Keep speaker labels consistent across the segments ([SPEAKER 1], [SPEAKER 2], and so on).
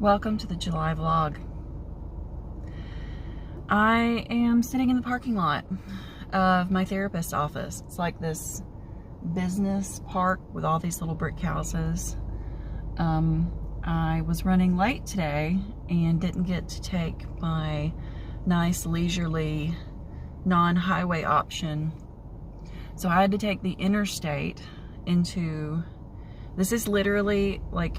[SPEAKER 1] Welcome to the July vlog. I am sitting in the parking lot of my therapist's office. It's like this business park with all these little brick houses. I was running late today and didn't get to take my nice leisurely non-highway option. So I had to take the interstate into, this is literally like,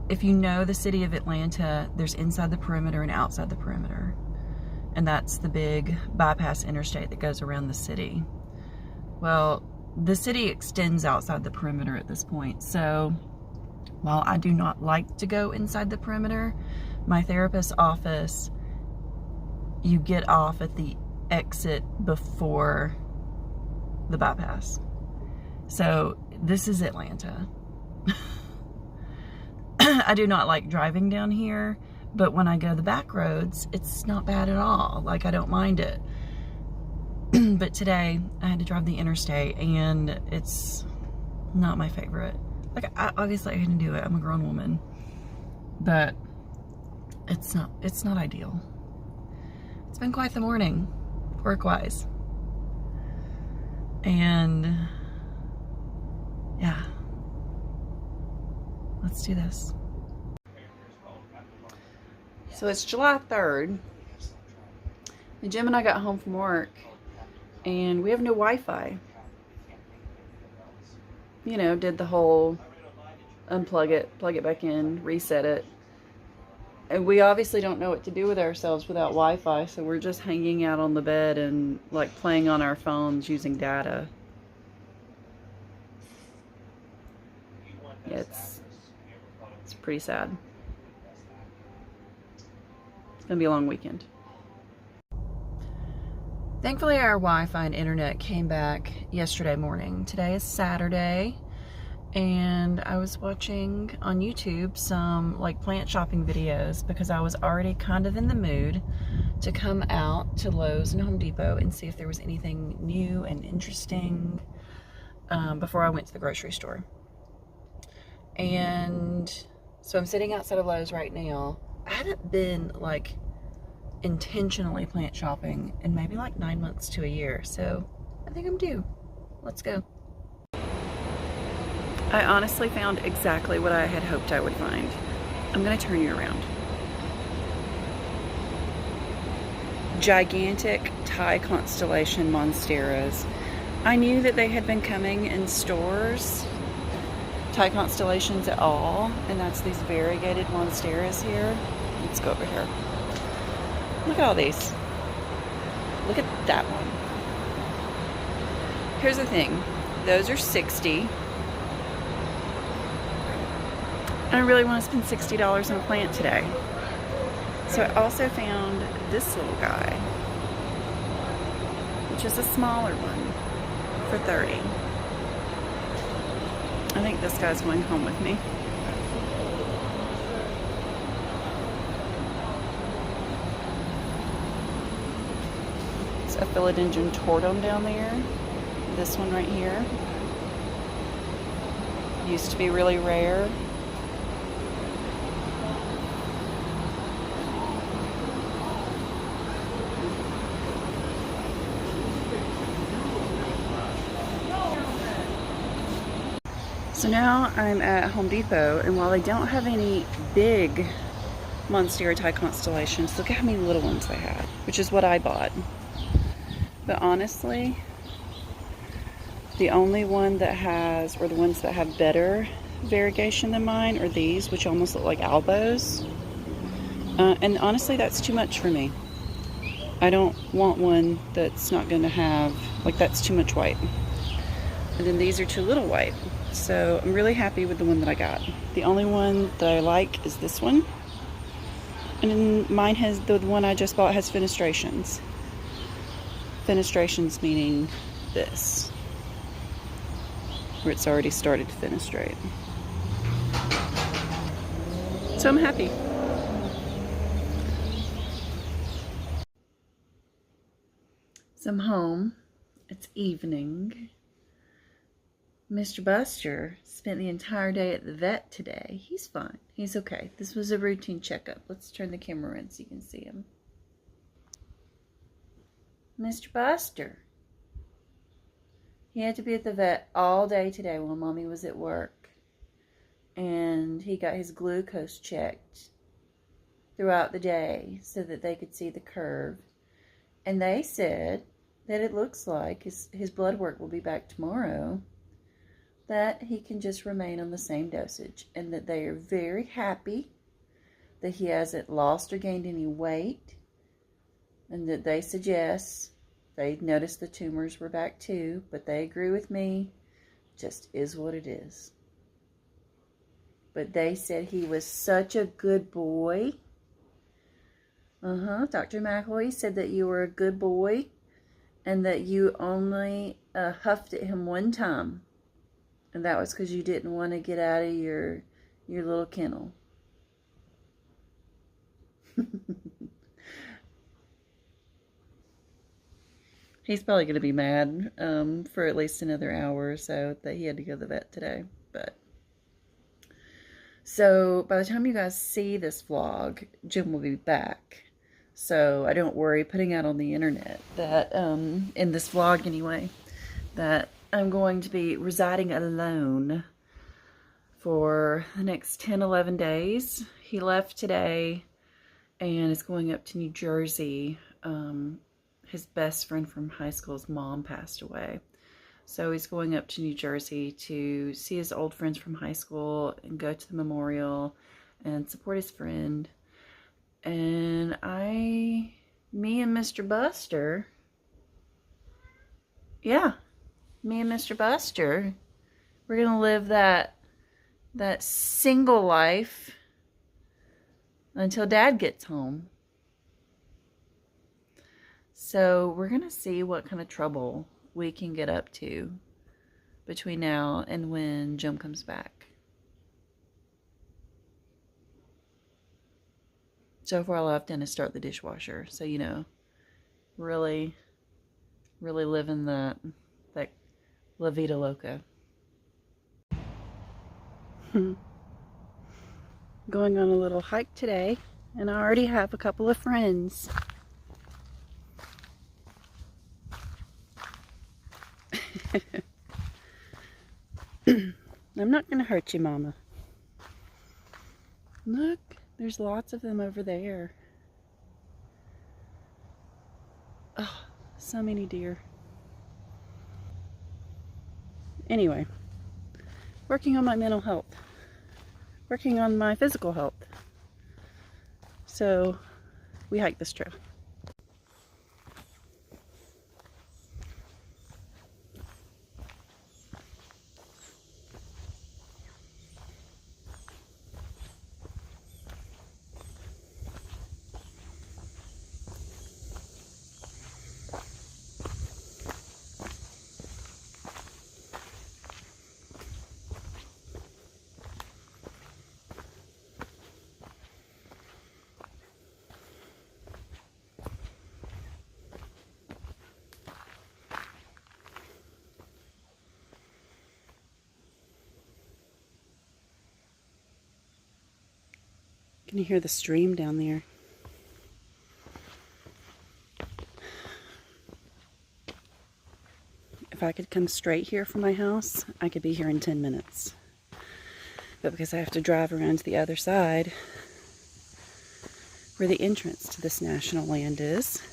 [SPEAKER 1] if you know the city of Atlanta, there's inside the perimeter and outside the perimeter. And that's the big bypass interstate that goes around the city. Well, the city extends outside the perimeter at this point. So while I do not like to go inside the perimeter, my therapist's office, you get off at the exit before the bypass. So this is Atlanta. I do not like driving down here, but when I go the back roads, it's not bad at all. Like, I don't mind it. But today I had to drive the interstate and it's not my favorite. Like, obviously I can do it. I'm a grown woman, but it's not ideal. It's been quite the morning, work-wise. And yeah, let's do this. So it's July 3rd. And Jim and I got home from work and we have no Wi-Fi. You know, did the whole unplug it, plug it back in, reset it. And we obviously don't know what to do with ourselves without Wi-Fi, so we're just hanging out on the bed and like playing on our phones using data. Yeah, it's pretty sad. It's gonna be a long weekend. Thankfully, our Wi-Fi and internet came back yesterday morning. Today is Saturday, and I was watching on YouTube some like plant shopping videos because I was already kind of in the mood to come out to Lowe's and Home Depot and see if there was anything new and interesting before I went to the grocery store. And so I'm sitting outside of Lowe's right now. I haven't been like intentionally plant shopping in maybe like 9 months to a year, so I think I'm due. Let's go. I honestly found exactly what I had hoped I would find. I'm gonna turn you around. Gigantic Thai constellation monsteras. I knew that they had been coming in stores, Thai constellations at all, and that's these variegated monsteras here. Let's go over here. Look at all these. Look at that one. Here's the thing. Those are $60. I really want to spend $60 on a plant today. So I also found this little guy, which is a smaller one, for $30. I think this guy's going home with me. It's a philodendron tortum down there. This one right here. Used to be really rare. So now I'm at Home Depot, and while I don't have any big monstera Thai constellations, look at how many little ones they have, which is what I bought. But honestly, the only one that has, or the ones that have better variegation than mine, are these, which almost look like albos. And honestly, that's too much for me. I don't want one that's not going to have, like, that's too much white. And then these are too little white. So I'm really happy with the one that I got. The only one that I like is this one. And then mine has, the one I just bought has fenestrations. Fenestrations meaning this, where it's already started to fenestrate. So I'm happy. So I'm home. It's evening. Mr. Buster spent the entire day at the vet today. He's fine. He's okay. This was a routine checkup. Let's turn the camera in so you can see him. Mr. Buster. He had to be at the vet all day today while Mommy was at work. And he got his glucose checked throughout the day so that they could see the curve. And they said that it looks like his blood work will be back tomorrow, that he can just remain on the same dosage, and that they are very happy that he hasn't lost or gained any weight, and that they suggest, they noticed the tumors were back too, but they agree with me, just is what it is. But they said he was such a good boy. Dr. McElwee said that you were a good boy and that you only huffed at him one time. And that was because you didn't want to get out of your little kennel. He's probably going to be mad for at least another hour or so that he had to go to the vet today. But so by the time you guys see this vlog, Jim will be back. So I don't worry putting out on the internet that, in this vlog anyway, that I'm going to be residing alone for the next 10-11 days. He left today and is going up to New Jersey. His best friend from high school's mom passed away. So he's going up to New Jersey to see his old friends from high school and go to the memorial and support his friend. And me and Mr. Buster, me and Mr. Buster, we're going to live that single life until Dad gets home. So we're going to see what kind of trouble we can get up to between now and when Jim comes back. So far all I've done is start the dishwasher. So, you know, really living that La Vida Loca. Going on a little hike today, and I already have a couple of friends. I'm not going to hurt you, Mama. Look, there's lots of them over there. Oh, so many deer. Anyway, working on my mental health. Working on my physical health. So, we hike this trail. Can you hear the stream down there? If I could come straight here from my house, I could be here in 10 minutes. But because I have to drive around to the other side, where the entrance to this national land is,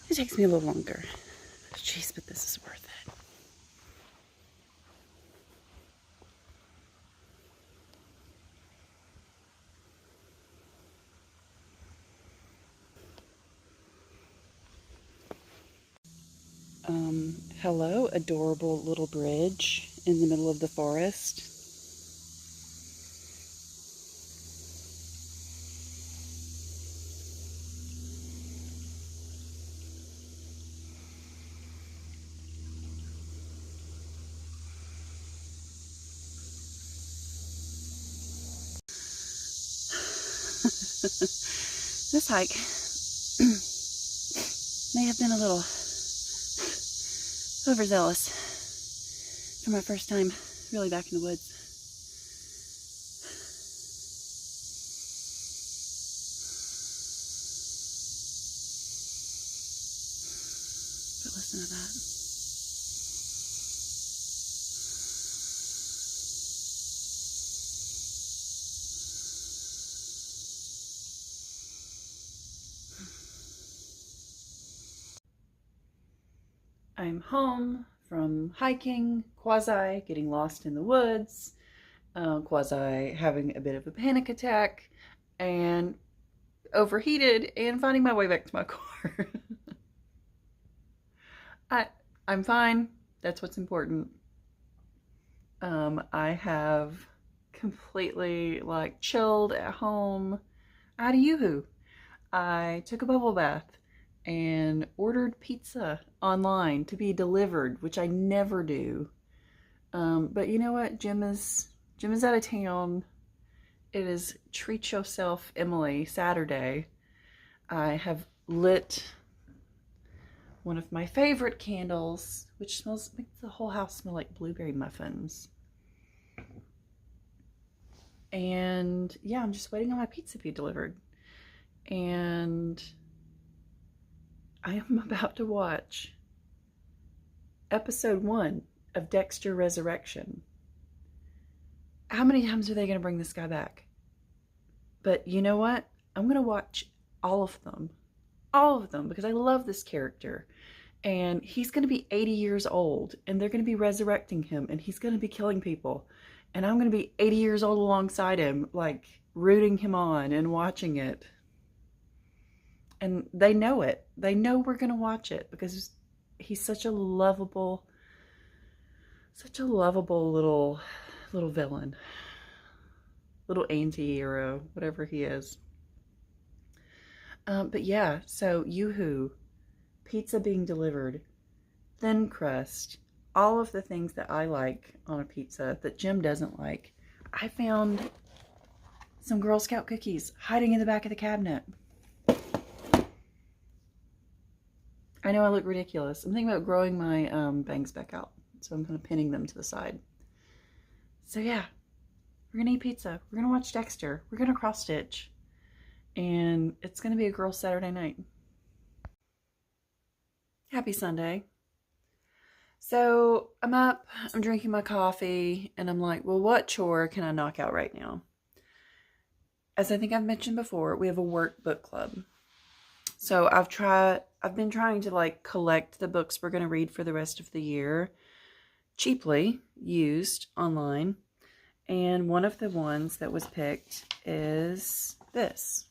[SPEAKER 1] it takes me a little longer. Jeez, but this is worth it. Hello, adorable little bridge in the middle of the forest. This hike may have been a little overzealous. for my first time really back in the woods. But listen to that. I'm home from hiking, quasi getting lost in the woods, quasi having a bit of a panic attack, and overheated, and finding my way back to my car. I'm fine. That's what's important. I have completely like chilled at home out of Yoo-hoo. I took a bubble bath and ordered pizza online to be delivered, which I never do. But you know what? Jim is out of town. It is Treat Yourself Emily Saturday. I have lit one of my favorite candles, which makes the whole house smell like blueberry muffins. And yeah, I'm just waiting on my pizza to be delivered. And I am about to watch episode 1 of Dexter Resurrection. How many times are they going to bring this guy back? But you know what? I'm going to watch all of them. All of them, because I love this character. And he's going to be 80 years old, and they're going to be resurrecting him, and he's going to be killing people. And I'm going to be 80 years old alongside him, like rooting him on and watching it. And they know it. They know we're going to watch it because he's such a lovable little villain. Little anti-hero, whatever he is. But yeah, so Yoo-hoo, pizza being delivered, thin crust, all of the things that I like on a pizza that Jim doesn't like. I found some Girl Scout cookies hiding in the back of the cabinet. I know I look ridiculous. I'm thinking about growing my bangs back out. So I'm kind of pinning them to the side. So yeah, we're going to eat pizza. We're going to watch Dexter. We're going to cross stitch. And it's going to be a girls' Saturday night. Happy Sunday. So I'm up, I'm drinking my coffee, and I'm like, well, what chore can I knock out right now? As I think I've mentioned before, we have a work book club. So I've been trying to like collect the books we're going to read for the rest of the year, cheaply used online. And one of the ones that was picked is this.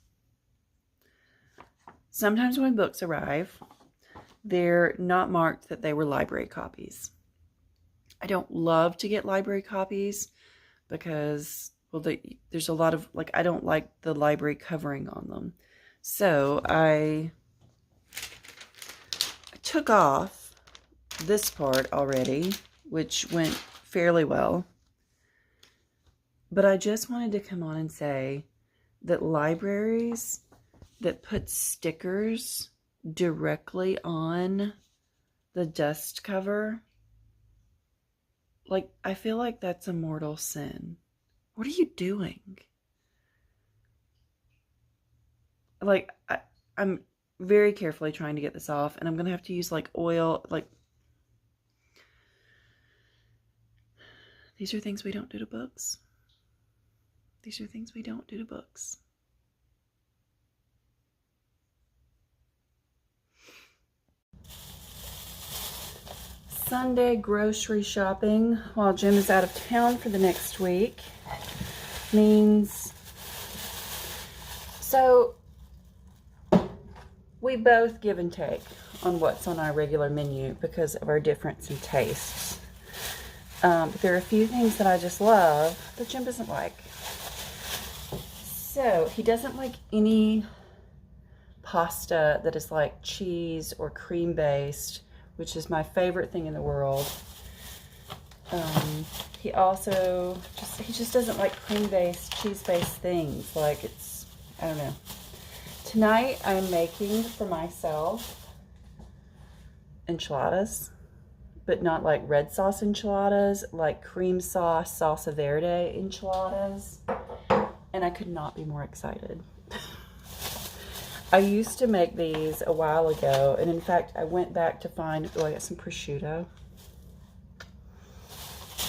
[SPEAKER 1] Sometimes when books arrive, they're not marked that they were library copies. I don't love to get library copies because, well, there's a lot of, like, I don't like the library covering on them. So I took off this part already, which went fairly well. But I just wanted to come on and say that libraries that put stickers directly on the dust cover, like, I feel like that's a mortal sin. What are you doing? Like, I'm very carefully trying to get this off, and I'm going to have to use, like, oil, like, these are things we don't do to books. These are things we don't do to books. Sunday grocery shopping while Jim is out of town for the next week means, so we both give and take on what's on our regular menu because of our difference in tastes. But there are a few things that I just love that Jim doesn't like. So he doesn't like any pasta that is like cheese or cream based, which is my favorite thing in the world. He also he just doesn't like cream-based, cheese-based things. Like, it's, I don't know. Tonight I'm making for myself enchiladas but not like red sauce enchiladas, like cream sauce, salsa verde enchiladas. And I could not be more excited. I used to make these a while ago, and in fact, I went back to find, oh, I got some prosciutto.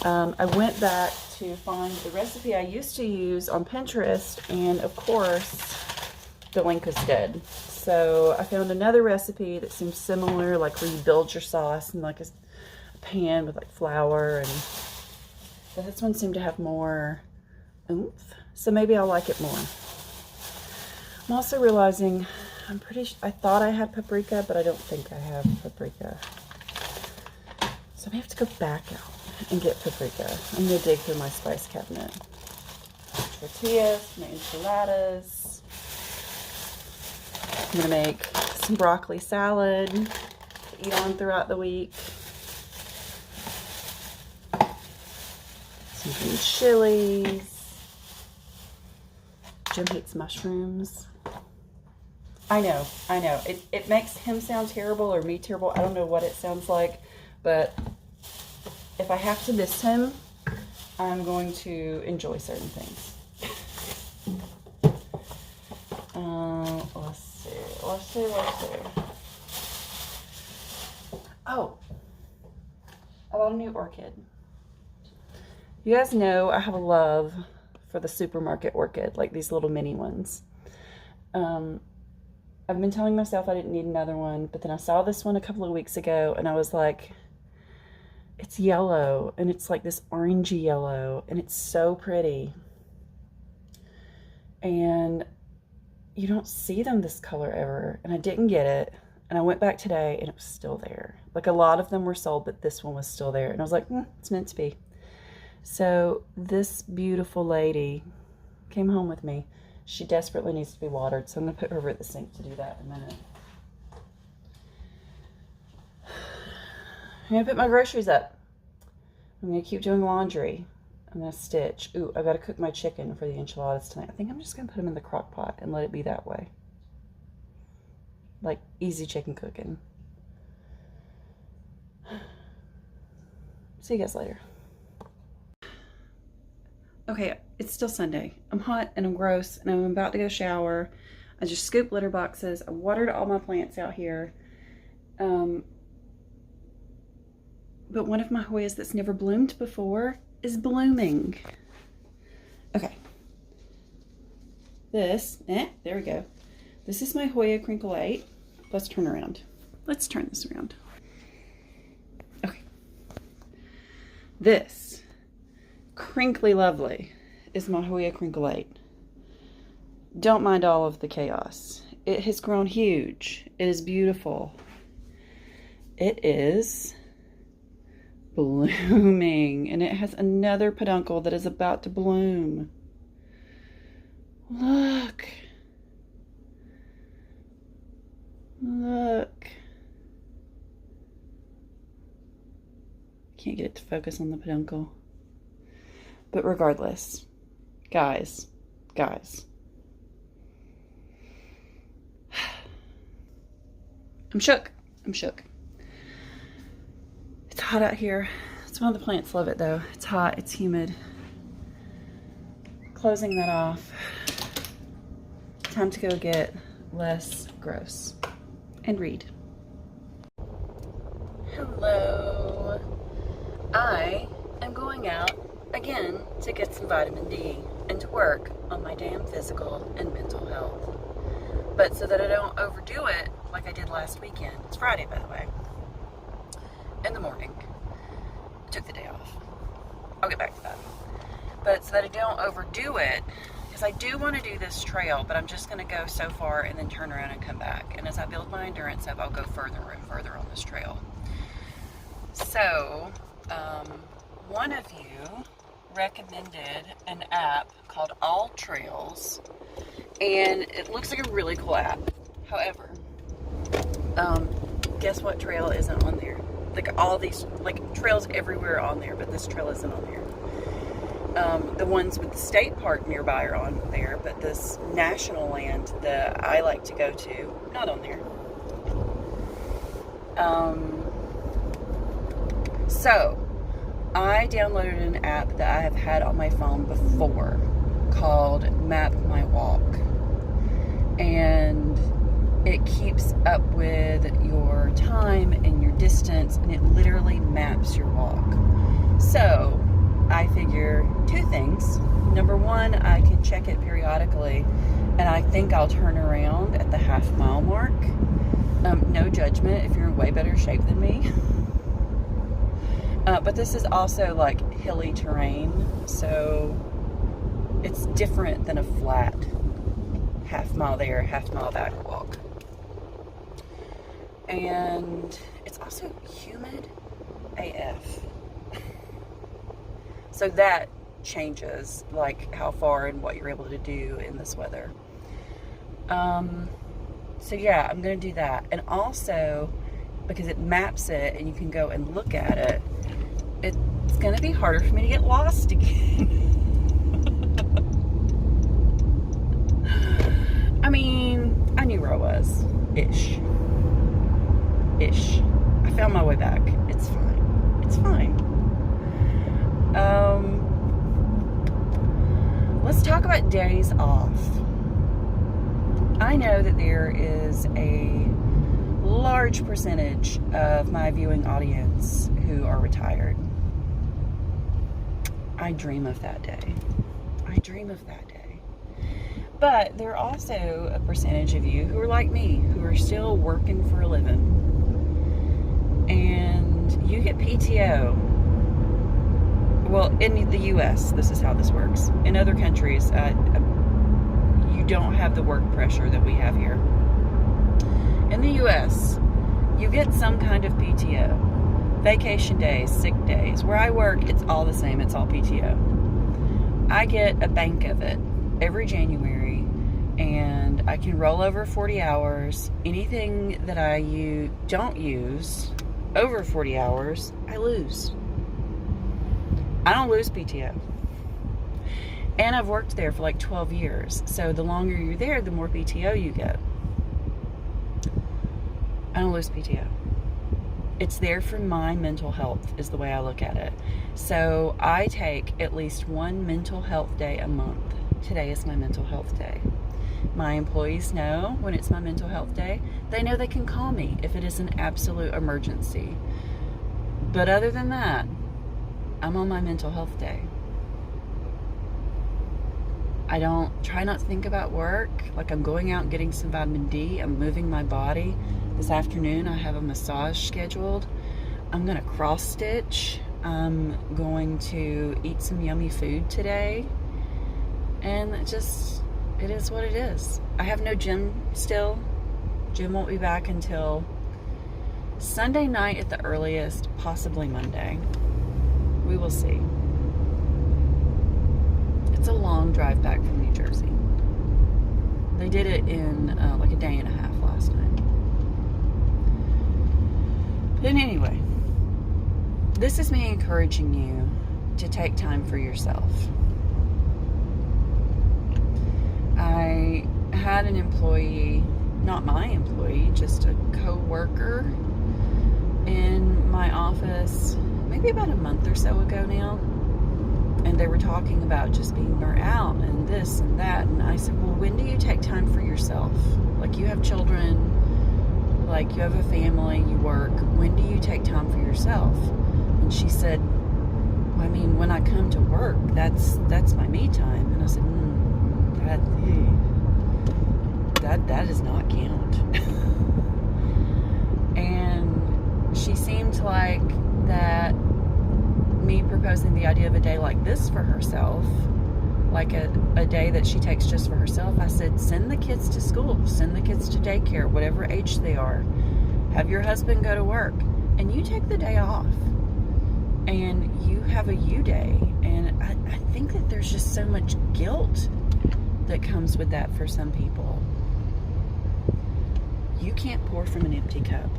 [SPEAKER 1] I went back to find the recipe I used to use on Pinterest, and of course, the link is dead. So I found another recipe that seems similar, like where you build your sauce in like a pan with like flour, but this one seemed to have more oomph. So maybe I'll like it more. I'm also realizing I thought I had paprika, but I don't think I have paprika. So I may have to go back out and get paprika. I'm gonna dig through my spice cabinet. Tortillas, my enchiladas. I'm gonna make some broccoli salad to eat on throughout the week. Some green chilies. Jim hates mushrooms. I know. It makes him sound terrible or me terrible. I don't know what it sounds like, but if I have to miss him, I'm going to enjoy certain things. Let's see. Oh, I bought a new orchid. You guys know I have a love for the supermarket orchid, like these little mini ones. I've been telling myself I didn't need another one, but then I saw this one a couple of weeks ago, and I was like, it's yellow, and it's like this orangey yellow, and it's so pretty. And you don't see them this color ever, and I didn't get it, and I went back today, and it was still there. Like, a lot of them were sold, but this one was still there, and I was like, it's meant to be. So this beautiful lady came home with me. She desperately needs to be watered, so I'm going to put her over at the sink to do that in a minute. I'm going to put my groceries up. I'm going to keep doing laundry. I'm going to stitch. Ooh, I've got to cook my chicken for the enchiladas tonight. I think I'm just going to put them in the crock pot and let it be that way. Like, easy chicken cooking. See you guys later. Okay, it's still Sunday. I'm hot and I'm gross and I'm about to go shower. I just scooped litter boxes. I watered all my plants out here. But one of my Hoyas that's never bloomed before is blooming. Okay. There we go. This is my Hoya Crinkle 8. Let's turn around. Let's turn this around. Okay. This crinkly lovely is my Hoya Crinkle 8. Don't mind all of the chaos. It has grown huge. It is beautiful. It is blooming, and it has another peduncle that is about to bloom. Look. Can't get it to focus on the peduncle. But regardless, guys. I'm shook. It's hot out here. Some of the plants love it though. It's hot, it's humid. Closing that off. Time to go get less gross and read. Hello. I am going out again to get some vitamin D and to work on my damn physical and mental health. But so that I don't overdo it like I did last weekend. It's Friday, by the way. In the morning. I took the day off. I'll get back to that. But so that I don't overdo it, because I do want to do this trail, but I'm just going to go so far and then turn around and come back. And as I build my endurance up, I'll go further and further on this trail. So, one of you recommended an app called All Trails, and it looks like a really cool app. However, guess what trail isn't on there? Like all these, like trails everywhere on there, but this trail isn't on there. The ones with the state park nearby are on there, but this national land that I like to go to, not on there. So, I downloaded an app that I have had on my phone before called Map My Walk. And it keeps up with your time and your distance, and it literally maps your walk. So, I figure two things. Number one, I can check it periodically, and I think I'll turn around at the half-mile mark. No judgment if you're in way better shape than me. But this is also like hilly terrain, so it's different than a flat half-mile there, half-mile back walk. And it's also humid AF. So that changes like how far and what you're able to do in this weather. So yeah, I'm gonna do that. And also, because it maps it and you can go and look at it, it's gonna be harder for me to get lost again. I mean, I knew where I was, ish. I found my way back. It's fine. It's fine. Let's talk about days off. I know that there is a large percentage of my viewing audience who are retired. I dream of that day. But there are also a percentage of you who are like me, who are still working for a living. And you get PTO. Well, in the US, this is how this works. In other countries, you don't have the work pressure that we have here. In the US, you get some kind of PTO. Vacation days, sick days. Where I work, it's all the same. It's all PTO. I get a bank of it every January, and I can roll over 40 hours. Anything that I don't use over 40 hours, I lose. I don't lose PTO. And I've worked there for like 12 years. So the longer you're there, the more PTO you get. I don't lose PTO. It's there for my mental health, is the way I look at it. So I take at least one mental health day a month. Today is my mental health day. My employees know when it's my mental health day. They know they can call me if it is an absolute emergency. But other than that, I'm on my mental health day. I don't try not to think about work. Like, I'm going out and getting some vitamin D. I'm moving my body. This afternoon I have a massage scheduled. I'm gonna cross stitch. I'm going to eat some yummy food today. And it is what it is. I have no gym still. Gym won't be back until Sunday night at the earliest, possibly Monday. We will see. It's a long drive back from New Jersey. They did it in like a day and a half last night. But anyway, this is me encouraging you to take time for yourself. I had an employee, not my employee, just a co-worker in my office maybe about a month or so ago now. And they were talking about just being burnt out and this and that. And I said, well, when do you take time for yourself? Like, you have children, like you have a family, you work. When do you take time for yourself? And she said, well, I mean, when I come to work, that's my me time. And I said, that does not count. And she seemed like that me proposing the idea of a day like this for herself, like a day that she takes just for herself, I said, send the kids to school, send the kids to daycare, whatever age they are. Have your husband go to work, and you take the day off. And you have a you day. And I think that there's just so much guilt that comes with that for some people. You can't pour from an empty cup.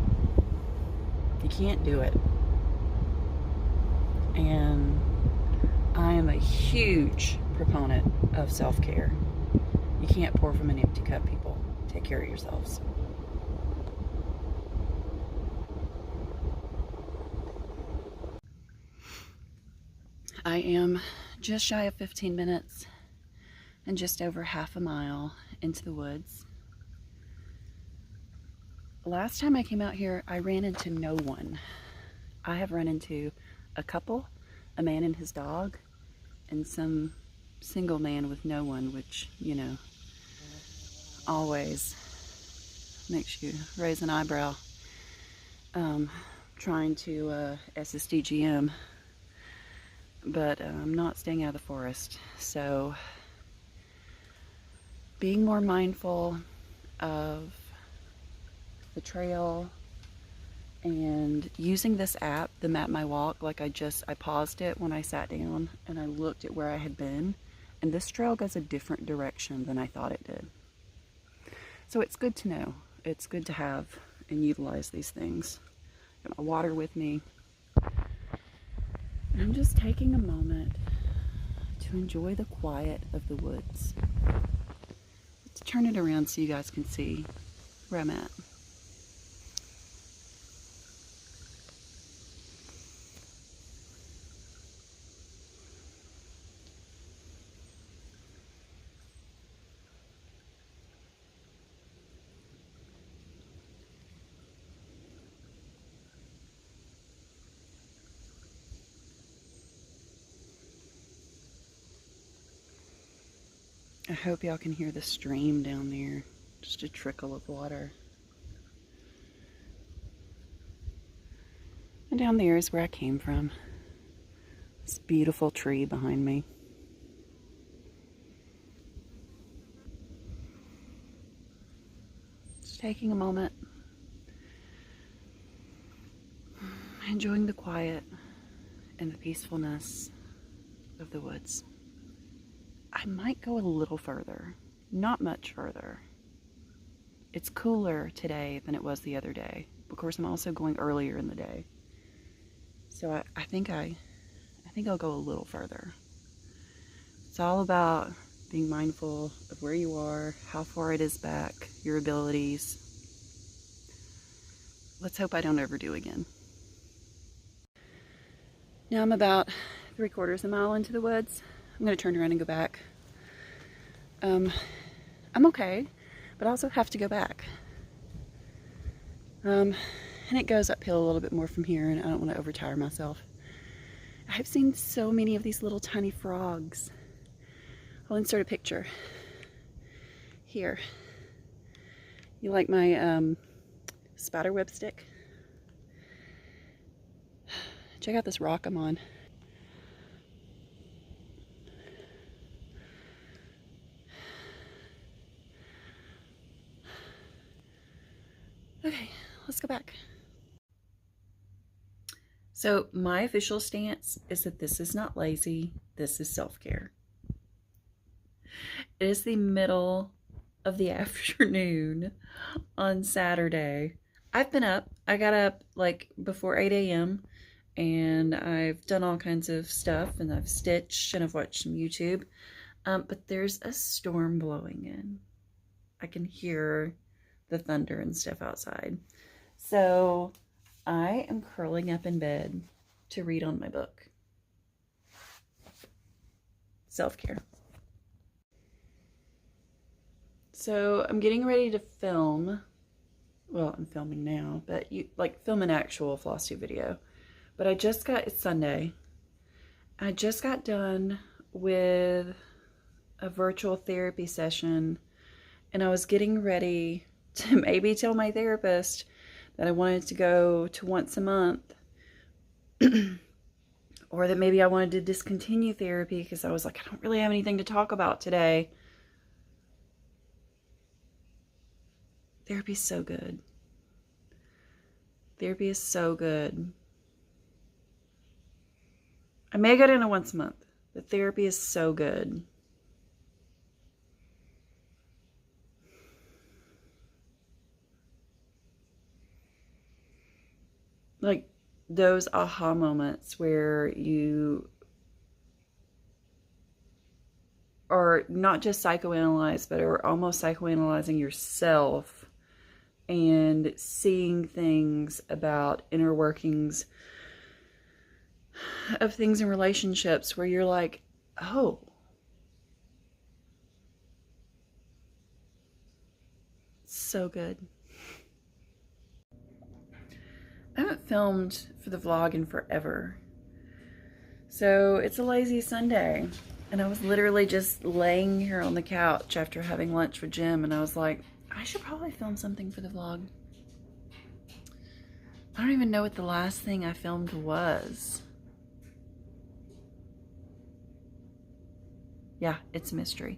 [SPEAKER 1] You can't do it. And I am a huge proponent of self-care. You can't pour from an empty cup, people. Take care of yourselves. I am just shy of 15 minutes and just over half a mile into the woods. Last time I came out here, I ran into no one. I have run into a couple, a man and his dog, and some single man with no one, which, you know, always makes you raise an eyebrow. Trying to SSDGM, but I'm not staying out of the forest. So being more mindful of the trail and using this app, the Map My Walk, like I paused it when I sat down and I looked at where I had been, and this trail goes a different direction than I thought it did. So it's good to know. It's good to have and utilize these things. Got my water with me. I'm just taking a moment to enjoy the quiet of the woods. Let's turn it around so you guys can see where I'm at. I hope y'all can hear the stream down there. Just a trickle of water. And down there is where I came from. This beautiful tree behind me. Just taking a moment. Enjoying the quiet and the peacefulness of the woods. I might go a little further, not much further. It's cooler today than it was the other day. Of course, I'm also going earlier in the day. So I think I'll go a little further. It's all about being mindful of where you are, how far it is back, your abilities. Let's hope I don't overdo again. Now I'm about 3/4 mile into the woods. I'm going to turn around and go back. I'm okay, but I also have to go back. And it goes uphill a little bit more from here, and I don't want to overtire myself. I've seen so many of these little tiny frogs. I'll insert a picture here. You like my spider web stick? Check out this rock I'm on. Okay, let's go back. So my official stance is that this is not lazy, this is self-care. It is the middle of the afternoon on Saturday. I've been up. I got up like before 8 a.m. and I've done all kinds of stuff, and I've stitched and I've watched some YouTube. But there's a storm blowing in. I can hear the thunder and stuff outside. So I am curling up in bed to read on my book. Self-care. So I'm getting ready to film. Well, I'm filming now, but film an actual floss tube video. But it's Sunday. I just got done with a virtual therapy session, and I was getting ready to maybe tell my therapist that I wanted to go to once a month, or that maybe I wanted to discontinue therapy because I was like, I don't really have anything to talk about today. Therapy is so good. Therapy is so good. I may go to once a month, but therapy is so good. Like those aha moments where you are not just psychoanalyzed, but are almost psychoanalyzing yourself and seeing things about inner workings of things in relationships where you're like, oh, so good. I haven't filmed for the vlog in forever. So it's a lazy Sunday. And I was literally just laying here on the couch after having lunch with Jim, and I was like, I should probably film something for the vlog. I don't even know what the last thing I filmed was. Yeah, it's a mystery.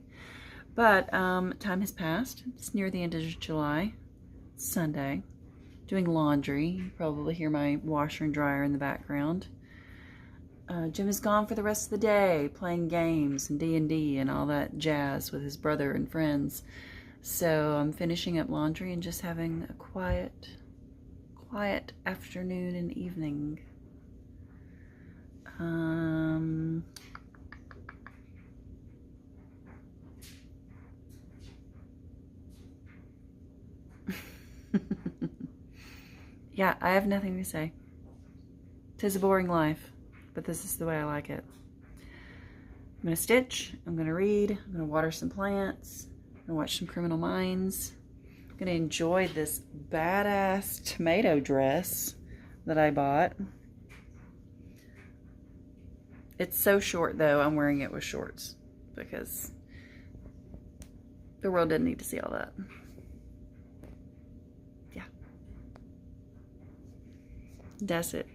[SPEAKER 1] But time has passed. It's near the end of July. It's Sunday. Doing laundry. You probably hear my washer and dryer in the background. Jim is gone for the rest of the day, playing games and D&D and all that jazz with his brother and friends. So I'm finishing up laundry and just having a quiet afternoon and evening. Yeah, I have nothing to say. 'Tis a boring life, but this is the way I like it. I'm gonna stitch, I'm gonna read, I'm gonna water some plants, I'm gonna watch some Criminal Minds. I'm gonna enjoy this badass tomato dress that I bought. It's so short though, I'm wearing it with shorts because the world didn't need to see all that. Yeah. That's it.